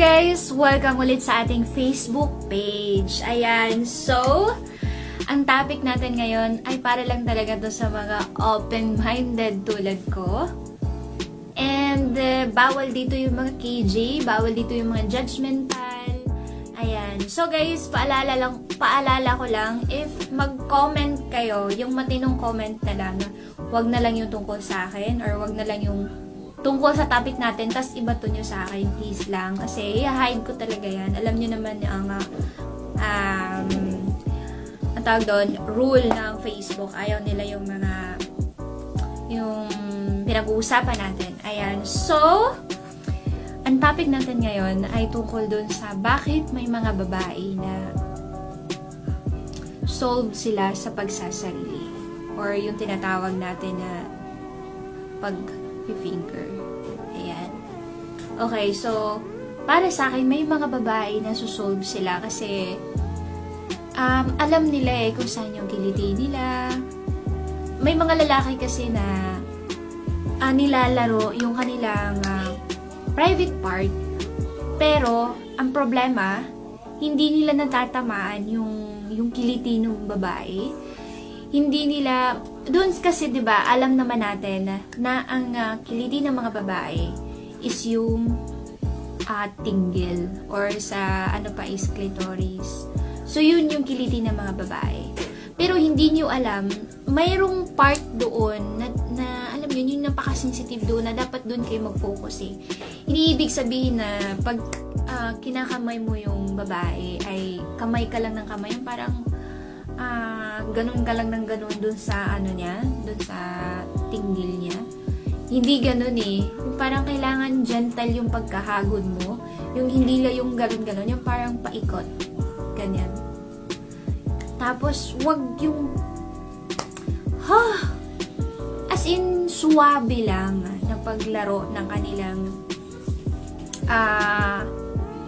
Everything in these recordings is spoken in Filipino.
guys! Welcome ulit sa ating Facebook page. Ayan, so, ang topic natin ngayon ay para lang talaga to sa mga open-minded tulad ko. And bawal dito yung mga KJ, bawal dito yung mga judgmental. Ayan, so guys, paalala ko lang, if mag-comment kayo, yung matinong comment na lang, wag na lang yung tungkol sa akin, or wag na lang yung tungkol sa topic natin, tas ibato nyo sa akin, please lang. Kasi, i-hide ko talaga yan. Alam nyo naman ang tawag doon, rule ng Facebook. Ayaw nila yung mga, yung pinag-uusapan natin. Ayan. So, ang topic natin ngayon ay tungkol doon sa bakit may mga babae na solve sila sa pagsasarili. Or yung tinatawag natin na pag-finger. Ayan. Okay, so, para sa akin, may mga babae na susolve sila kasi alam nila kung saan yung kiliti nila. May mga lalaki kasi na nilalaro yung kanilang private part, pero ang problema, hindi nila natatamaan yung kiliti ng babae. Hindi nila, doon kasi 'di ba, alam naman natin na ang kiliti ng mga babae is yung tinggil or sa ano pa is clitoris. So yun yung kiliti ng mga babae. Pero hindi niyo alam, mayroong part doon na alam niyo yung napaka-sensitive doon na dapat doon kayo mag-focus eh. Hindi ibig sabihin na pag kinakamay mo yung babae ay kamay ka lang ng kamay, parang ganun ka lang ng ganun dun sa ano niya, dun sa tinggil niya. Hindi ganun eh. Yung parang kailangan gentle yung pagkahagod mo. Yung hindi lang yung ganun-ganun, yung parang paikot. Ganyan. Tapos, wag yung as in, suwabe lang na paglaro ng kanilang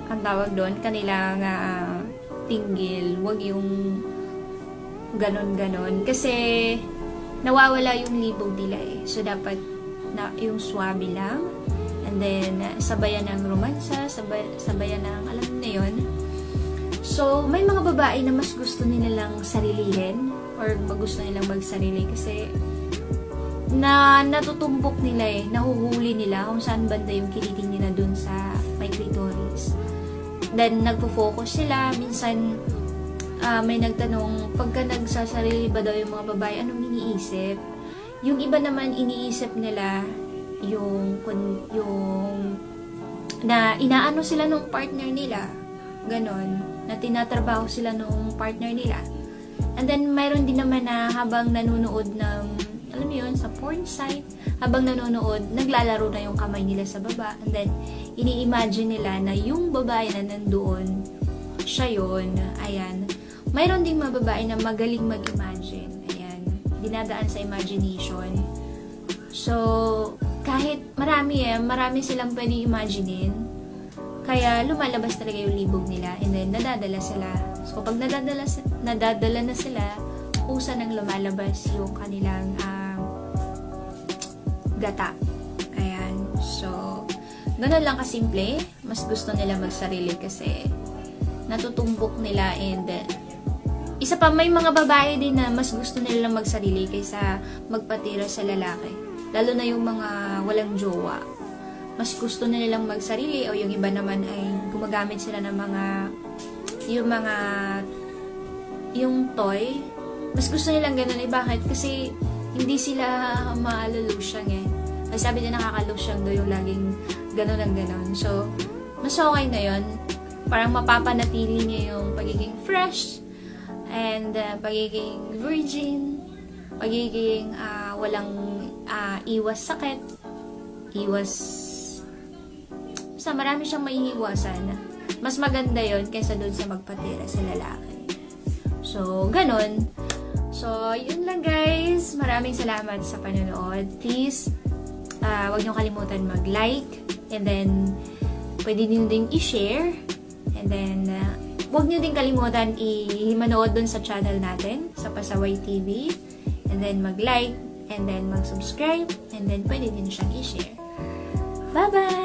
ang tawag doon, kanilang tinggil. Wag yung ganon-ganon. Kasi, nawawala yung libog nila eh. So, dapat na yung swabe lang. And then, sabayan ng romansa, sabayan ng, alam na yun. So, may mga babae na mas gusto nila lang sarilihin or gusto nilang magsarili kasi natutumbok nila eh, nahuhuli nila kung saan banda yung kiliting nila dun sa may clitoris. Then, nagpo-focus sila. Minsan, may nagtanong, pagka nagsasarili ba daw yung mga babae, anong iniisip? Yung iba naman, iniisip nila yung na inaano sila nung partner nila. Ganon. Na tinatrabaho sila nung partner nila. And then, mayroon din naman na habang nanonood ng, alam mo yun, sa porn site, habang nanonood, naglalaro na yung kamay nila sa baba. And then, ini-imagine nila na yung babae na nandoon, siya yun. Ayan. Mayroon ding mga babae na magaling mag-imagine. Ayan. Dinadaan sa imagination. So, kahit marami silang pwedeng imaginein. Kaya, lumalabas talaga yung libog nila. And then, nadadala sila. So, pag nadadala na sila, usa nang lumalabas yung kanilang gata. Ayan. So, ganun lang kasimple. Mas gusto nila magsarili kasi natutumbok nila and isa pa, may mga babae din na mas gusto nila magsarili kaysa magpatira sa lalaki. Lalo na yung mga walang jowa. Mas gusto nila lang magsarili o yung iba naman ay gumagamit sila ng yung toy. Mas gusto nilang ganun eh. Bakit? Kasi hindi sila maalulusyang eh. Ay sabi nila nakakalusyang daw yung laging ganun ang ganun. So, mas okay na yun. Parang mapapanatili niya yung pagiging fresh and pagiging virgin, pagiging walang iwas sakit, marami siyang maiiwasan. Mas maganda yon kaysa doon sa magpatira sa lalaki. So, ganun. So, yun lang guys. Maraming salamat sa panonood. Please, huwag niyo kalimutan mag-like and then pwede niyo din i-share and then huwag niyo din kalimutan i-manood dun sa channel natin, sa Pasaway TV. And then mag-like, and then mag-subscribe, and then pwede din siyang i-share. Bye-bye!